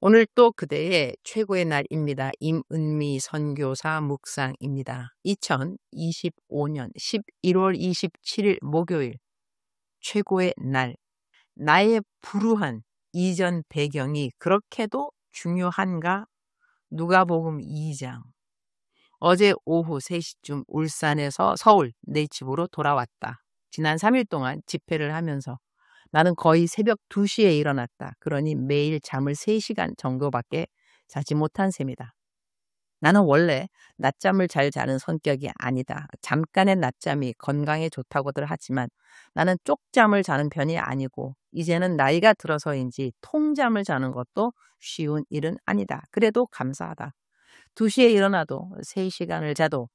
오늘 또 그대의 최고의 날입니다. 임은미 선교사 묵상입니다. 2025년 11월 27일 목요일 최고의 날. 나의 불우한 이전 배경이 그렇게도 중요한가? 누가복음 2장. 어제 오후 3시쯤 울산에서 서울 내 집으로 돌아왔다. 지난 3일 동안 집회를 하면서 나는 거의 새벽 2시에 일어났다. 그러니 매일 잠을 3시간 정도밖에 자지 못한 셈이다. 나는 원래 낮잠을 잘 자는 성격이 아니다. 잠깐의 낮잠이 건강에 좋다고들 하지만 나는 쪽잠을 자는 편이 아니고 이제는 나이가 들어서인지 통잠을 자는 것도 쉬운 일은 아니다. 그래도 감사하다. 2시에 일어나도 3시간을 자도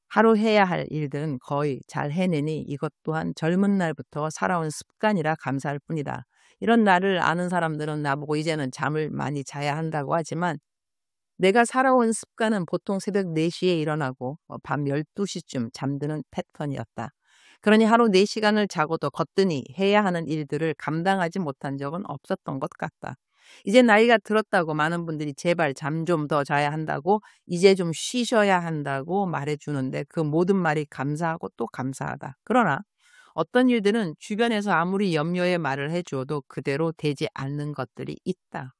하루 해야 할 일들은 거의 잘 해내니 이것 또한 젊은 날부터 살아온 습관이라 감사할 뿐이다. 이런 나를 아는 사람들은 나보고 이제는 잠을 많이 자야 한다고 하지만 내가 살아온 습관은 보통 새벽 4시에 일어나고 밤 12시쯤 잠드는 패턴이었다. 그러니 하루 4시간을 자고도 거뜬히 해야 하는 일들을 감당하지 못한 적은 없었던 것 같다. 이제 나이가 들었다고 많은 분들이 제발 잠 좀 더 자야 한다고 이제 좀 쉬셔야 한다고 말해주는데 그 모든 말이 감사하고 또 감사하다. 그러나 어떤 일들은 주변에서 아무리 염려의 말을 해주어도 그대로 되지 않는 것들이 있다.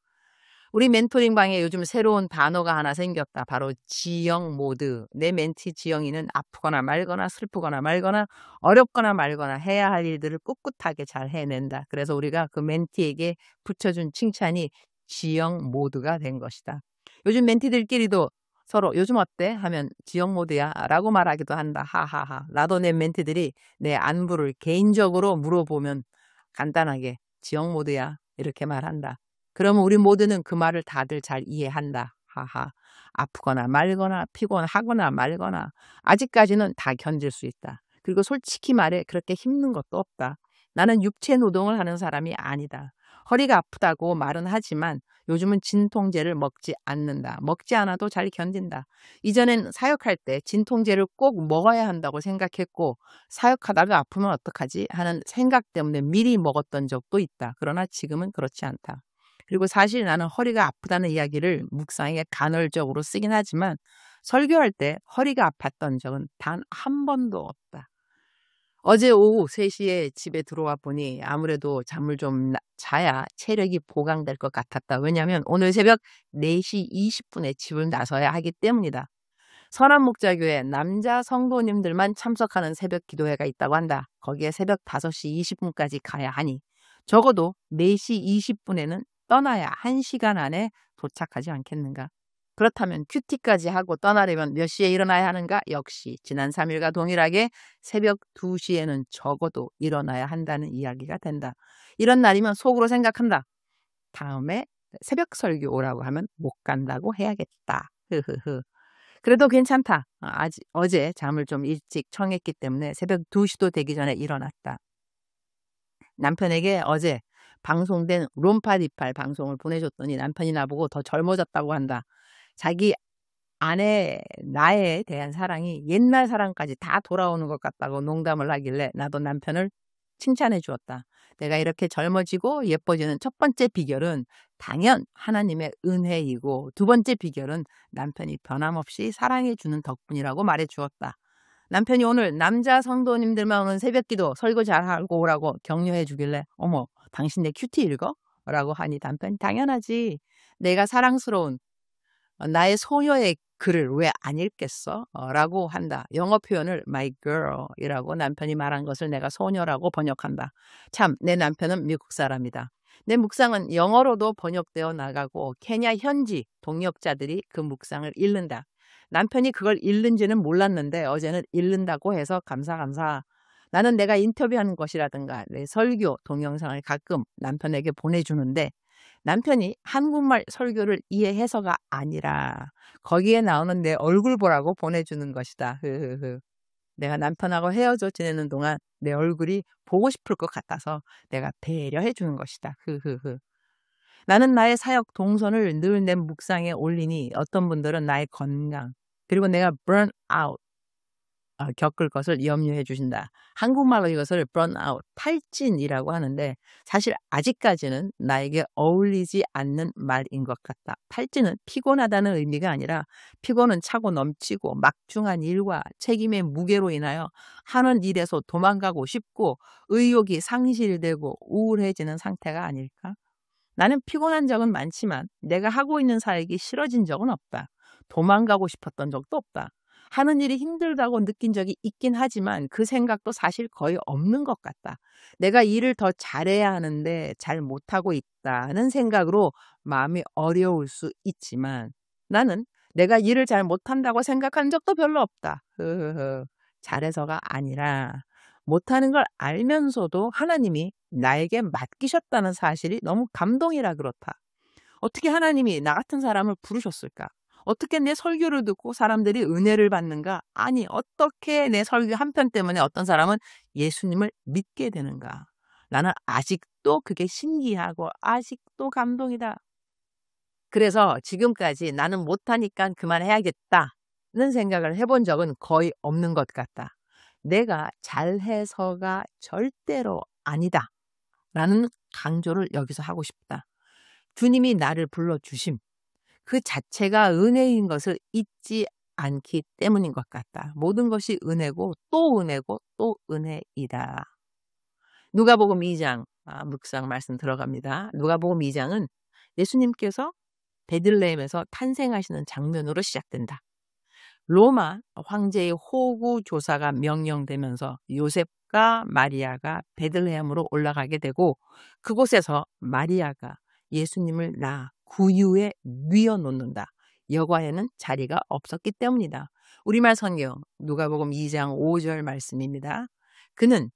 우리 멘토링 방에 요즘 새로운 단어가 하나 생겼다. 바로 지영 모드. 내 멘티 지영이는 아프거나 말거나 슬프거나 말거나 어렵거나 말거나 해야 할 일들을 꿋꿋하게 잘 해낸다. 그래서 우리가 그 멘티에게 붙여준 칭찬이 지영 모드가 된 것이다. 요즘 멘티들끼리도 서로 요즘 어때? 하면 지영 모드야 라고 말하기도 한다. 하하하. 나도 내 멘티들이 내 안부를 개인적으로 물어보면 간단하게 지영 모드야 이렇게 말한다. 그러면 우리 모두는 그 말을 다들 잘 이해한다. 하하. 아프거나 말거나 피곤하거나 말거나 아직까지는 다 견딜 수 있다. 그리고 솔직히 말해 그렇게 힘든 것도 없다. 나는 육체 노동을 하는 사람이 아니다. 허리가 아프다고 말은 하지만 요즘은 진통제를 먹지 않는다. 먹지 않아도 잘 견딘다. 이전엔 사역할 때 진통제를 꼭 먹어야 한다고 생각했고 사역하다가 아프면 어떡하지 하는 생각 때문에 미리 먹었던 적도 있다. 그러나 지금은 그렇지 않다. 그리고 사실 나는 허리가 아프다는 이야기를 묵상에 간헐적으로 쓰긴 하지만 설교할 때 허리가 아팠던 적은 단 한 번도 없다. 어제 오후 3시에 집에 들어와 보니 아무래도 잠을 좀 자야 체력이 보강될 것 같았다. 왜냐하면 오늘 새벽 4시 20분에 집을 나서야 하기 때문이다. 선한목자교회 남자 성도님들만 참석하는 새벽 기도회가 있다고 한다. 거기에 새벽 5시 20분까지 가야 하니 적어도 4시 20분에는 떠나야 1시간 안에 도착하지 않겠는가. 그렇다면 큐티까지 하고 떠나려면 몇 시에 일어나야 하는가? 역시 지난 3일과 동일하게 새벽 2시에는 적어도 일어나야 한다는 이야기가 된다. 이런 날이면 속으로 생각한다. 다음에 새벽 설교 오라고 하면 못 간다고 해야겠다. 흐흐흐. 그래도 괜찮다. 어제 잠을 좀 일찍 청했기 때문에 새벽 2시도 되기 전에 일어났다. 남편에게 어제 방송된 롬파디팔 방송을 보내줬더니 남편이 나보고 더 젊어졌다고 한다. 자기 아내 나에 대한 사랑이 옛날 사랑까지 다 돌아오는 것 같다고 농담을 하길래 나도 남편을 칭찬해 주었다. 내가 이렇게 젊어지고 예뻐지는 첫 번째 비결은 당연 하나님의 은혜이고 두 번째 비결은 남편이 변함없이 사랑해 주는 덕분이라고 말해 주었다. 남편이 오늘 남자 성도님들만 오는 새벽기도 설교 잘하고 오라고 격려해 주길래 어머 당신 내 큐티 읽어? 라고 하니 남편이 당연하지. 내가 사랑스러운 나의 소녀의 글을 왜 안 읽겠어? 라고 한다. 영어 표현을 my girl이라고 남편이 말한 것을 내가 소녀라고 번역한다. 참, 내 남편은 미국 사람이다. 내 묵상은 영어로도 번역되어 나가고 케냐 현지 동역자들이 그 묵상을 읽는다. 남편이 그걸 읽는지는 몰랐는데 어제는 읽는다고 해서 감사. 나는 내가 인터뷰하는 것이라든가 내 설교 동영상을 가끔 남편에게 보내주는데 남편이 한국말 설교를 이해해서가 아니라 거기에 나오는 내 얼굴 보라고 보내주는 것이다. 내가 남편하고 헤어져 지내는 동안 내 얼굴이 보고 싶을 것 같아서 내가 배려해 주는 것이다. 나는 나의 사역 동선을 늘 내 묵상에 올리니 어떤 분들은 나의 건강 그리고 내가 burn out 겪을 것을 염려해 주신다. 한국말로 이것을 burnout, 탈진이라고 하는데 사실 아직까지는 나에게 어울리지 않는 말인 것 같다. 탈진은 피곤하다는 의미가 아니라 피곤은 차고 넘치고 막중한 일과 책임의 무게로 인하여 하는 일에서 도망가고 싶고 의욕이 상실되고 우울해지는 상태가 아닐까? 나는 피곤한 적은 많지만 내가 하고 있는 사역이 싫어진 적은 없다. 도망가고 싶었던 적도 없다. 하는 일이 힘들다고 느낀 적이 있긴 하지만 그 생각도 사실 거의 없는 것 같다. 내가 일을 더 잘해야 하는데 잘 못하고 있다는 생각으로 마음이 어려울 수 있지만 나는 내가 일을 잘 못한다고 생각한 적도 별로 없다. 잘해서가 아니라 못하는 걸 알면서도 하나님이 나에게 맡기셨다는 사실이 너무 감동이라 그렇다. 어떻게 하나님이 나 같은 사람을 부르셨을까? 어떻게 내 설교를 듣고 사람들이 은혜를 받는가? 아니, 어떻게 내 설교 한 편 때문에 어떤 사람은 예수님을 믿게 되는가? 나는 아직도 그게 신기하고 아직도 감동이다. 그래서 지금까지 나는 못하니까 그만해야겠다는 생각을 해본 적은 거의 없는 것 같다. 내가 잘해서가 절대로 아니다. 라는 강조를 여기서 하고 싶다. 주님이 나를 불러주심. 그 자체가 은혜인 것을 잊지 않기 때문인 것 같다. 모든 것이 은혜고 또 은혜고 또 은혜이다. 누가복음 2장 묵상 말씀 들어갑니다. 누가복음 2장은 예수님께서 베들레헴에서 탄생하시는 장면으로 시작된다. 로마 황제의 호구 조사가 명령되면서 요셉과 마리아가 베들레헴으로 올라가게 되고 그곳에서 마리아가 예수님을 낳아 구유에 뉘어놓는다. 여관에는 자리가 없었기 때문이다. 우리말 성경 누가복음 2장 5절 말씀입니다. 그는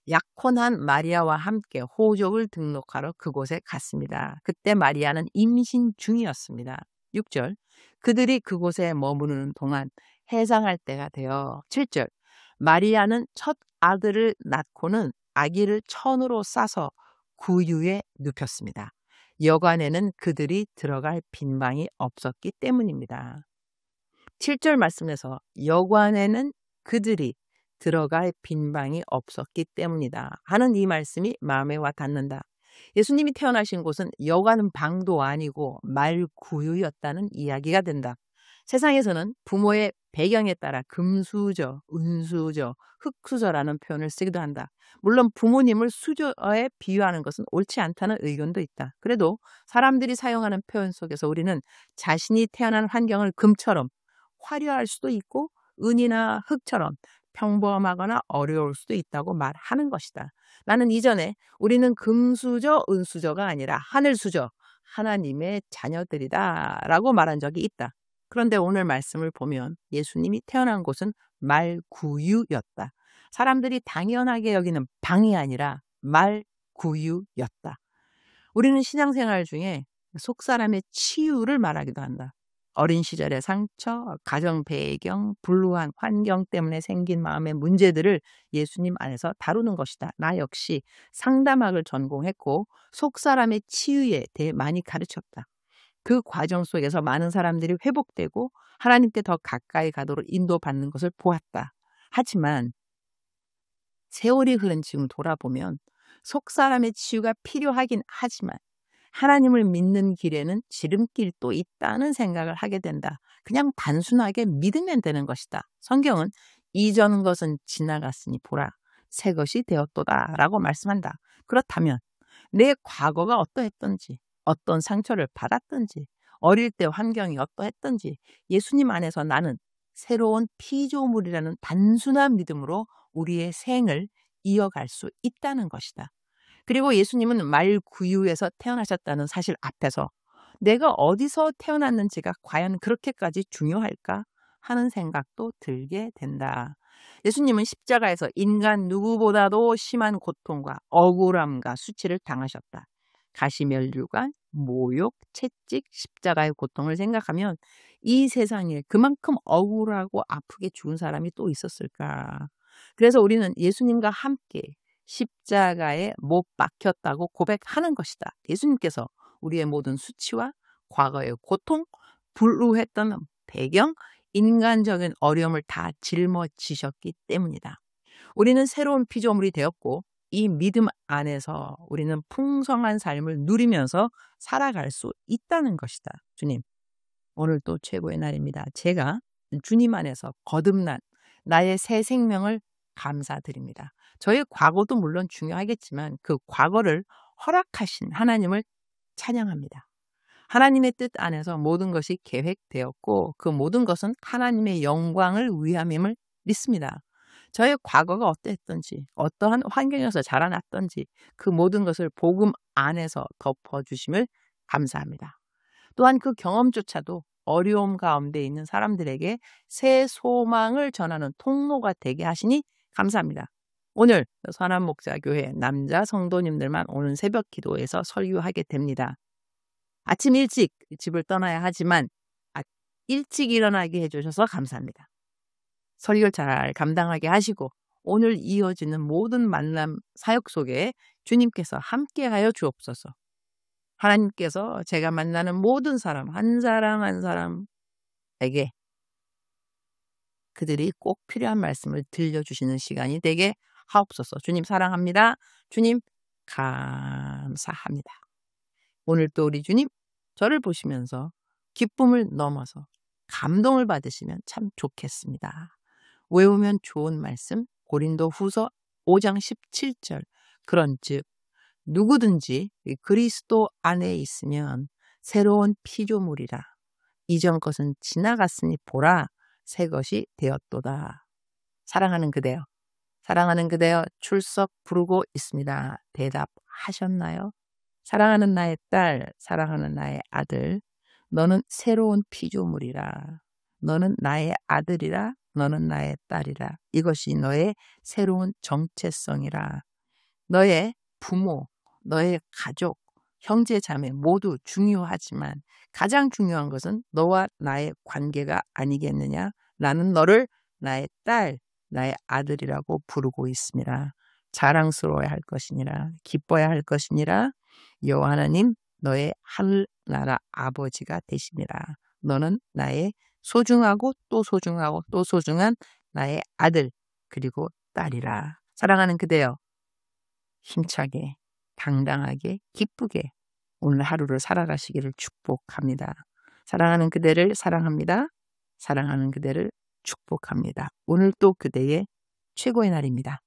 약혼한 마리아와 함께 호족을 등록하러 그곳에 갔습니다. 그때 마리아는 임신 중이었습니다. 6절 그들이 그곳에 머무르는 동안 해상할 때가 되어 7절 마리아는 첫 아들을 낳고는 아기를 천으로 싸서 구유에 눕혔습니다. 여관에는 그들이 들어갈 빈방이 없었기 때문입니다. 7절 말씀에서 여관에는 그들이 들어갈 빈방이 없었기 때문이다 하는 이 말씀이 마음에 와 닿는다. 예수님이 태어나신 곳은 여관 방도 아니고 말구유였다는 이야기가 된다. 세상에서는 부모의 배경에 따라 금수저, 은수저, 흙수저라는 표현을 쓰기도 한다. 물론 부모님을 수저에 비유하는 것은 옳지 않다는 의견도 있다. 그래도 사람들이 사용하는 표현 속에서 우리는 자신이 태어난 환경을 금처럼 화려할 수도 있고 은이나 흙처럼 평범하거나 어려울 수도 있다고 말하는 것이다. 나는 이전에 우리는 금수저, 은수저가 아니라 하늘수저, 하나님의 자녀들이다 라고 말한 적이 있다. 그런데 오늘 말씀을 보면 예수님이 태어난 곳은 말구유였다. 사람들이 당연하게 여기는 방이 아니라 말구유였다. 우리는 신앙생활 중에 속사람의 치유를 말하기도 한다. 어린 시절의 상처, 가정 배경, 불우한 환경 때문에 생긴 마음의 문제들을 예수님 안에서 다루는 것이다. 나 역시 상담학을 전공했고 속사람의 치유에 대해 많이 가르쳤다. 그 과정 속에서 많은 사람들이 회복되고 하나님께 더 가까이 가도록 인도받는 것을 보았다. 하지만 세월이 흐른 지금 돌아보면 속사람의 치유가 필요하긴 하지만 하나님을 믿는 길에는 지름길도 있다는 생각을 하게 된다. 그냥 단순하게 믿으면 되는 것이다. 성경은 이전 것은 지나갔으니 보라 새 것이 되었도다 라고 말씀한다. 그렇다면 내 과거가 어떠했던지 어떤 상처를 받았던지 어릴 때 환경이 어떠했던지 예수님 안에서 나는 새로운 피조물이라는 단순한 믿음으로 우리의 생을 이어갈 수 있다는 것이다. 그리고 예수님은 말구유에서 태어나셨다는 사실 앞에서 내가 어디서 태어났는지가 과연 그렇게까지 중요할까 하는 생각도 들게 된다. 예수님은 십자가에서 인간 누구보다도 심한 고통과 억울함과 수치를 당하셨다. 가시면류관, 모욕, 채찍, 십자가의 고통을 생각하면 이 세상에 그만큼 억울하고 아프게 죽은 사람이 또 있었을까? 그래서 우리는 예수님과 함께 십자가에 못 박혔다고 고백하는 것이다. 예수님께서 우리의 모든 수치와 과거의 고통, 불우했던 배경, 인간적인 어려움을 다 짊어지셨기 때문이다. 우리는 새로운 피조물이 되었고 이 믿음 안에서 우리는 풍성한 삶을 누리면서 살아갈 수 있다는 것이다. 주님, 오늘 또 최고의 날입니다. 제가 주님 안에서 거듭난 나의 새 생명을 감사드립니다. 저의 과거도 물론 중요하겠지만 그 과거를 허락하신 하나님을 찬양합니다. 하나님의 뜻 안에서 모든 것이 계획되었고 그 모든 것은 하나님의 영광을 위함임을 믿습니다. 저의 과거가 어땠던지 어떠한 환경에서 자라났던지 그 모든 것을 복음 안에서 덮어주심을 감사합니다. 또한 그 경험조차도 어려움 가운데 있는 사람들에게 새 소망을 전하는 통로가 되게 하시니 감사합니다. 오늘 선한목자교회 남자 성도님들만 오는 새벽 기도에서 설교하게 됩니다. 아침 일찍 집을 떠나야 하지만 일찍 일어나게 해주셔서 감사합니다. 설교를 잘 감당하게 하시고 오늘 이어지는 모든 만남 사역 속에 주님께서 함께하여 주옵소서. 하나님께서 제가 만나는 모든 사람 한 사람 한 사람에게 그들이 꼭 필요한 말씀을 들려주시는 시간이 되게 하옵소서. 주님 사랑합니다. 주님 감사합니다. 오늘 또 우리 주님 저를 보시면서 기쁨을 넘어서 감동을 받으시면 참 좋겠습니다. 외우면 좋은 말씀 고린도후서 5장 17절 그런즉 누구든지 그리스도 안에 있으면 새로운 피조물이라 이전 것은 지나갔으니 보라 새 것이 되었도다. 사랑하는 그대여 출석 부르고 있습니다. 대답하셨나요? 사랑하는 나의 딸, 사랑하는 나의 아들, 너는 새로운 피조물이라. 너는 나의 아들이라, 너는 나의 딸이라. 이것이 너의 새로운 정체성이라. 너의 부모, 너의 가족, 형제, 자매 모두 중요하지만 가장 중요한 것은 너와 나의 관계가 아니겠느냐? 나는 너를 나의 딸, 나의 아들이라고 부르고 있습니다. 자랑스러워야 할 것이니라, 기뻐야 할 것이니라. 여호와 하나님 너의 하늘나라 아버지가 되십니다. 너는 나의 소중하고 또 소중하고 또 소중한 나의 아들 그리고 딸이라. 사랑하는 그대여 힘차게 당당하게 기쁘게 오늘 하루를 살아가시기를 축복합니다. 사랑하는 그대를 사랑합니다. 사랑하는 그대를 축복합니다. 오늘 또 그대의 최고의 날입니다.